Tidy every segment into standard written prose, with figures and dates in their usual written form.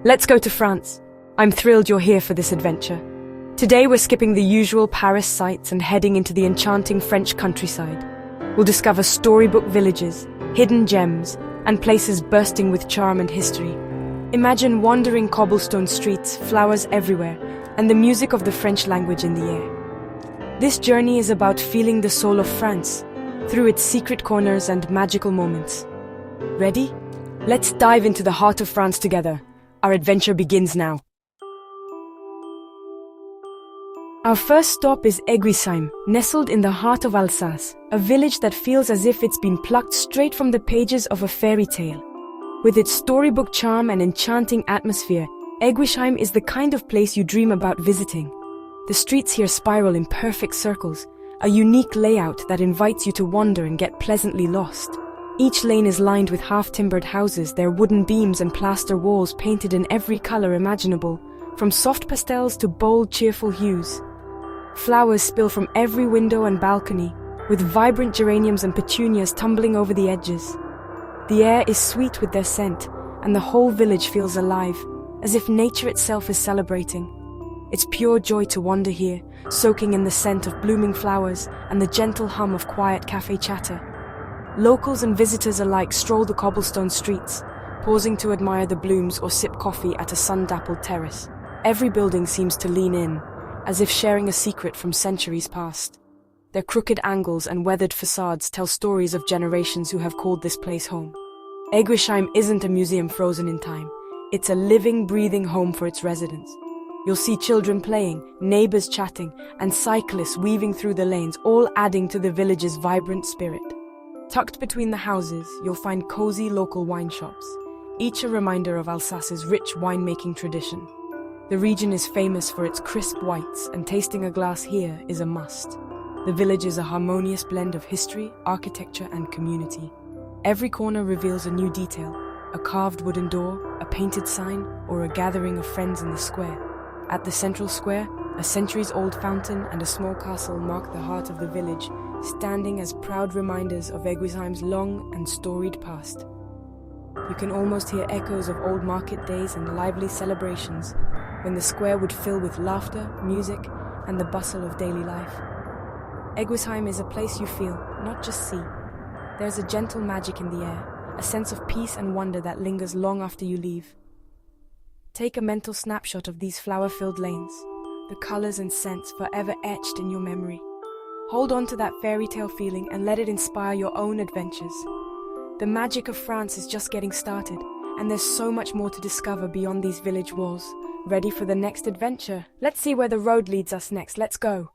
Let's go to France. I'm thrilled you're here for this adventure. Today we're skipping the usual Paris sights and heading into the enchanting French countryside. We'll discover storybook villages, hidden gems, and places bursting with charm and history. Imagine wandering cobblestone streets, flowers everywhere, and the music of the French language in the air. This journey is about feeling the soul of France, through its secret corners and magical moments. Ready? Let's dive into the heart of France together. Our adventure begins now. Our first stop is Eguisheim, nestled in the heart of Alsace, a village that feels as if it's been plucked straight from the pages of a fairy tale. With its storybook charm and enchanting atmosphere, Eguisheim is the kind of place you dream about visiting. The streets here spiral in perfect circles, a unique layout that invites you to wander and get pleasantly lost. Each lane is lined with half-timbered houses, their wooden beams and plaster walls painted in every color imaginable, from soft pastels to bold, cheerful hues. Flowers spill from every window and balcony, with vibrant geraniums and petunias tumbling over the edges. The air is sweet with their scent, and the whole village feels alive, as if nature itself is celebrating. It's pure joy to wander here, soaking in the scent of blooming flowers and the gentle hum of quiet cafe chatter. Locals and visitors alike stroll the cobblestone streets, pausing to admire the blooms or sip coffee at a sun-dappled terrace. Every building seems to lean in, as if sharing a secret from centuries past. Their crooked angles and weathered facades tell stories of generations who have called this place home. Eguisheim isn't a museum frozen in time. It's a living, breathing home for its residents. You'll see children playing, neighbors chatting, and cyclists weaving through the lanes, all adding to the village's vibrant spirit. Tucked between the houses, you'll find cozy local wine shops, each a reminder of Alsace's rich winemaking tradition. The region is famous for its crisp whites, and tasting a glass here is a must. The village is a harmonious blend of history, architecture, and community. Every corner reveals a new detail, a carved wooden door, a painted sign, or a gathering of friends in the square. At the central square, a centuries-old fountain and a small castle mark the heart of the village, standing as proud reminders of Eguisheim's long and storied past. You can almost hear echoes of old market days and lively celebrations, when the square would fill with laughter, music, and the bustle of daily life. Eguisheim is a place you feel, not just see. There's a gentle magic in the air, a sense of peace and wonder that lingers long after you leave. Take a mental snapshot of these flower-filled lanes, the colors and scents forever etched in your memory. Hold on to that fairy tale feeling and let it inspire your own adventures. The magic of France is just getting started, and there's so much more to discover beyond these village walls. Ready for the next adventure? Let's see where the road leads us next. Let's go.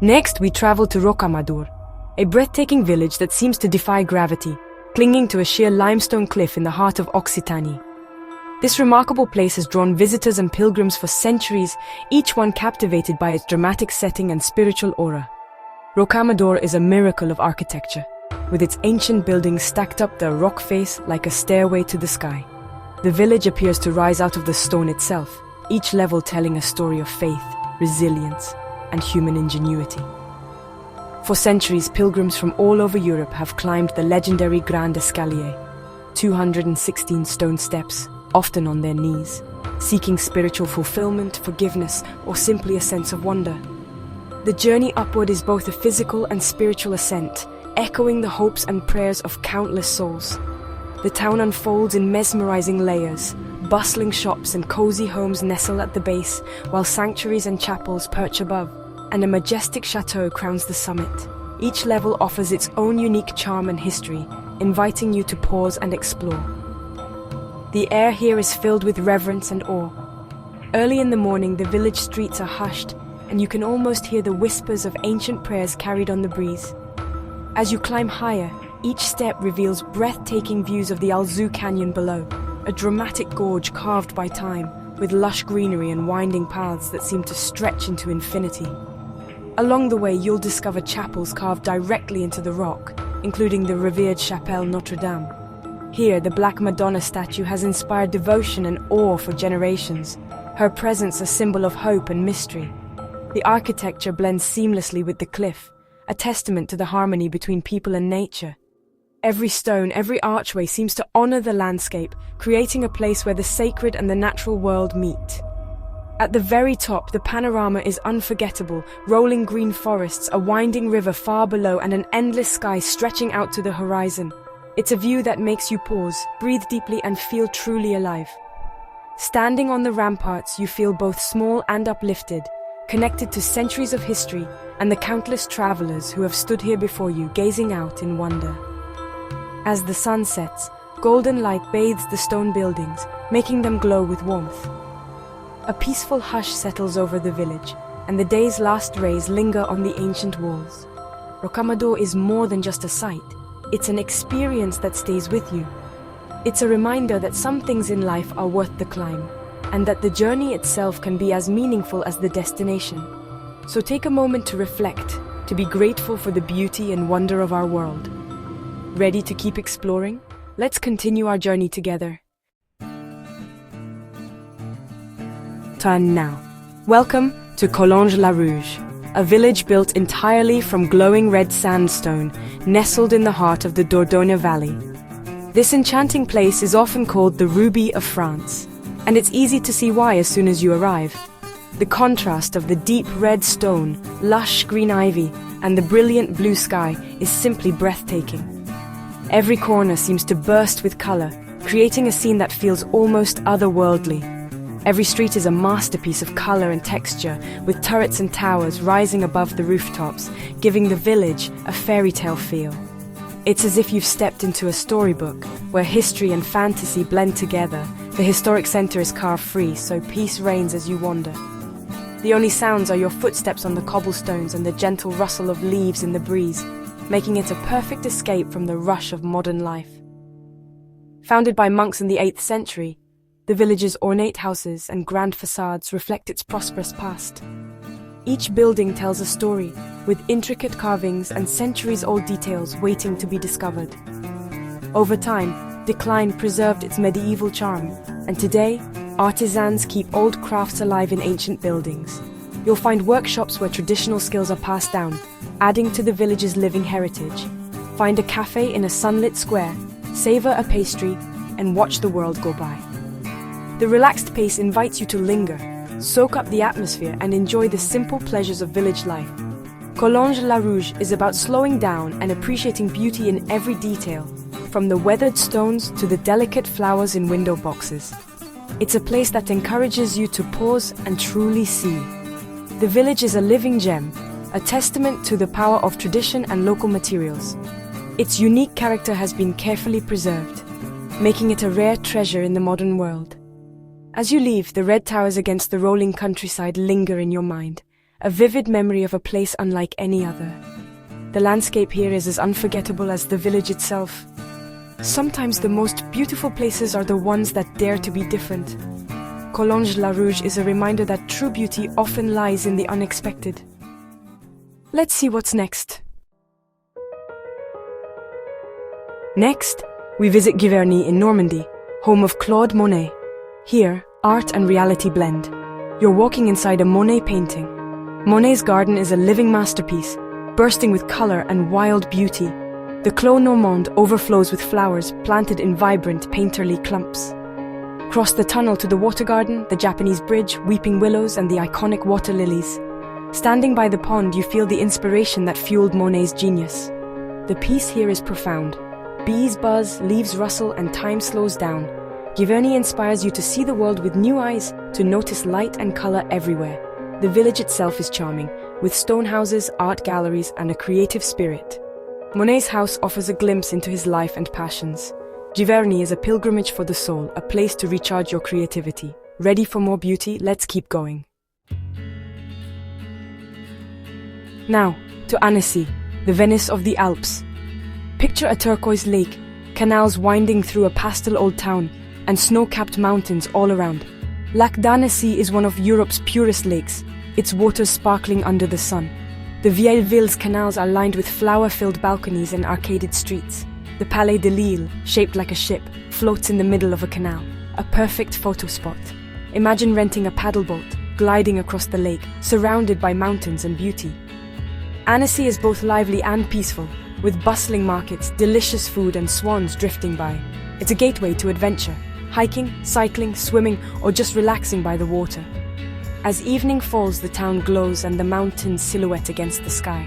Next, we travel to Rocamadour, a breathtaking village that seems to defy gravity, clinging to a sheer limestone cliff in the heart of Occitanie. This remarkable place has drawn visitors and pilgrims for centuries, each one captivated by its dramatic setting and spiritual aura. Rocamadour is a miracle of architecture, with its ancient buildings stacked up their rock face like a stairway to the sky. The village appears to rise out of the stone itself, each level telling a story of faith, resilience, and human ingenuity. For centuries, pilgrims from all over Europe have climbed the legendary Grand Escalier, 216 stone steps, often on their knees, seeking spiritual fulfillment, forgiveness, or simply a sense of wonder. The journey upward is both a physical and spiritual ascent, echoing the hopes and prayers of countless souls. The town unfolds in mesmerizing layers. Bustling shops and cozy homes nestle at the base, while sanctuaries and chapels perch above, and a majestic chateau crowns the summit. Each level offers its own unique charm and history, inviting you to pause and explore. The air here is filled with reverence and awe. Early in the morning, the village streets are hushed, and you can almost hear the whispers of ancient prayers carried on the breeze. As you climb higher, each step reveals breathtaking views of the Alzou Canyon below, a dramatic gorge carved by time, with lush greenery and winding paths that seem to stretch into infinity. Along the way, you'll discover chapels carved directly into the rock, including the revered Chapelle Notre Dame. Here, the Black Madonna statue has inspired devotion and awe for generations, her presence a symbol of hope and mystery. The architecture blends seamlessly with the cliff, a testament to the harmony between people and nature. Every stone, every archway seems to honor the landscape, creating a place where the sacred and the natural world meet. At the very top, the panorama is unforgettable, rolling green forests, a winding river far below, and an endless sky stretching out to the horizon. It's a view that makes you pause, breathe deeply, and feel truly alive. Standing on the ramparts, you feel both small and uplifted, connected to centuries of history and the countless travelers who have stood here before you, gazing out in wonder. As the sun sets, golden light bathes the stone buildings, making them glow with warmth. A peaceful hush settles over the village, and the day's last rays linger on the ancient walls. Rocamadour is more than just a sight. It's an experience that stays with you. It's a reminder that some things in life are worth the climb, and that the journey itself can be as meaningful as the destination. So take a moment to reflect, to be grateful for the beauty and wonder of our world. Ready to keep exploring? Let's continue our journey together. Turn now. Welcome to Collonges-la-Rouge, a village built entirely from glowing red sandstone, nestled in the heart of the Dordogne Valley. This enchanting place is often called the Ruby of France, and it's easy to see why as soon as you arrive. The contrast of the deep red stone, lush green ivy, and the brilliant blue sky is simply breathtaking. Every corner seems to burst with color, creating a scene that feels almost otherworldly. Every street is a masterpiece of color and texture, with turrets and towers rising above the rooftops, giving the village a fairy tale feel. It's as if you've stepped into a storybook, where history and fantasy blend together. The historic center is car-free, so peace reigns as you wander. The only sounds are your footsteps on the cobblestones and the gentle rustle of leaves in the breeze, making it a perfect escape from the rush of modern life. Founded by monks in the 8th century, the village's ornate houses and grand facades reflect its prosperous past. Each building tells a story, with intricate carvings and centuries-old details waiting to be discovered. Over time, decline preserved its medieval charm, and today, artisans keep old crafts alive in ancient buildings. You'll find workshops where traditional skills are passed down, adding to the village's living heritage. Find a cafe in a sunlit square, savor a pastry, and watch the world go by. The relaxed pace invites you to linger, soak up the atmosphere, and enjoy the simple pleasures of village life. Collonges-la-Rouge is about slowing down and appreciating beauty in every detail, from the weathered stones to the delicate flowers in window boxes. It's a place that encourages you to pause and truly see. The village is a living gem, a testament to the power of tradition and local materials. Its unique character has been carefully preserved, making it a rare treasure in the modern world. As you leave, the red towers against the rolling countryside linger in your mind, a vivid memory of a place unlike any other. The landscape here is as unforgettable as the village itself. Sometimes the most beautiful places are the ones that dare to be different. Collonges-la-Rouge is a reminder that true beauty often lies in the unexpected. Let's see what's next. Next, we visit Giverny in Normandy, home of Claude Monet. Here, art and reality blend. You're walking inside a Monet painting. Monet's garden is a living masterpiece, bursting with color and wild beauty. The Clos Normand overflows with flowers planted in vibrant, painterly clumps. Cross the tunnel to the water garden, the Japanese bridge, weeping willows, and the iconic water lilies. Standing by the pond, you feel the inspiration that fueled Monet's genius. The peace here is profound. Bees buzz, leaves rustle, and time slows down. Giverny inspires you to see the world with new eyes, to notice light and color everywhere. The village itself is charming, with stone houses, art galleries, and a creative spirit. Monet's house offers a glimpse into his life and passions. Giverny is a pilgrimage for the soul, a place to recharge your creativity. Ready for more beauty? Let's keep going. Now, to Annecy, the Venice of the Alps. Picture a turquoise lake, canals winding through a pastel old town, and snow-capped mountains all around. Lac d'Annecy is one of Europe's purest lakes, its waters sparkling under the sun. The Vieilleville's canals are lined with flower-filled balconies and arcaded streets. The Palais de Lille, shaped like a ship, floats in the middle of a canal, a perfect photo spot. Imagine renting a paddleboat, gliding across the lake, surrounded by mountains and beauty. Annecy is both lively and peaceful, with bustling markets, delicious food, and swans drifting by. It's a gateway to adventure, hiking, cycling, swimming, or just relaxing by the water. As evening falls, the town glows and the mountains silhouette against the sky.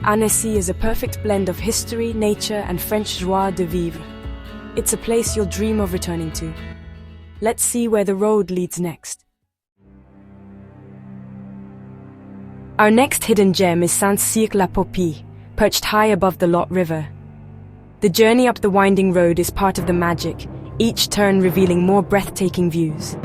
Annecy is a perfect blend of history, nature, and French joie de vivre. It's a place you'll dream of returning to. Let's see where the road leads next. Our next hidden gem is Saint-Cyr-la-Popie, perched high above the Lot River. The journey up the winding road is part of the magic, each turn revealing more breathtaking views.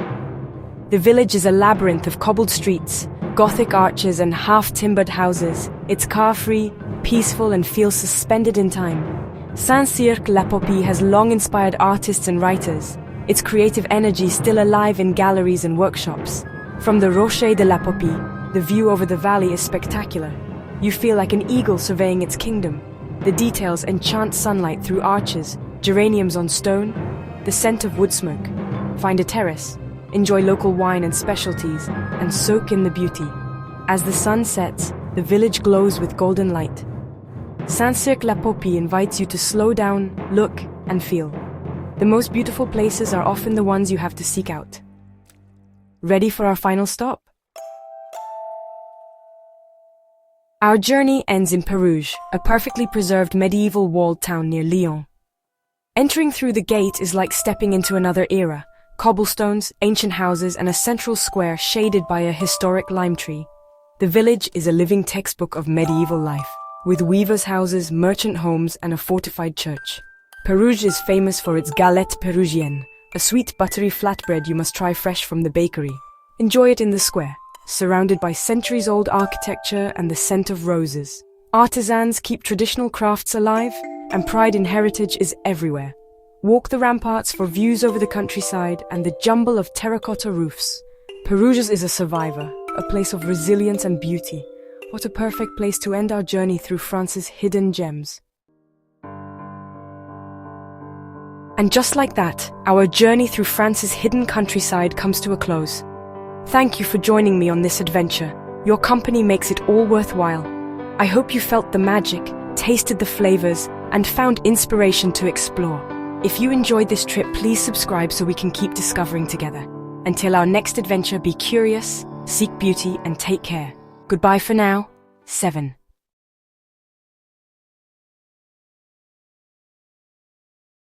The village is a labyrinth of cobbled streets, Gothic arches, and half-timbered houses. It's car-free, peaceful, and feels suspended in time. Saint-Cyr-la-Popie has long inspired artists and writers, its creative energy still alive in galleries and workshops. From the Rocher de la Popie, the view over the valley is spectacular. You feel like an eagle surveying its kingdom. The details enchant sunlight through arches, geraniums on stone, the scent of wood smoke. Find a terrace, enjoy local wine and specialties, and soak in the beauty. As the sun sets, the village glows with golden light. Saint-Cyr-la-Popie invites you to slow down, look, and feel. The most beautiful places are often the ones you have to seek out. Ready for our final stop? Our journey ends in Pérouges, a perfectly preserved medieval walled town near Lyon. Entering through the gate is like stepping into another era. Cobblestones, ancient houses, and a central square shaded by a historic lime tree. The village is a living textbook of medieval life, with weavers' houses, merchant homes, and a fortified church. Pérouges is famous for its galette pérougienne, a sweet buttery flatbread you must try fresh from the bakery. Enjoy it in the square, surrounded by centuries-old architecture and the scent of roses. Artisans keep traditional crafts alive, and pride in heritage is everywhere. Walk the ramparts for views over the countryside and the jumble of terracotta roofs. Pérouges is a survivor, a place of resilience and beauty. What a perfect place to end our journey through France's hidden gems. And just like that, our journey through France's hidden countryside comes to a close. Thank you for joining me on this adventure. Your company makes it all worthwhile. I hope you felt the magic, tasted the flavors, and found inspiration to explore. If you enjoyed this trip, please subscribe so we can keep discovering together. Until our next adventure, be curious, seek beauty, and take care. Goodbye for now. 7.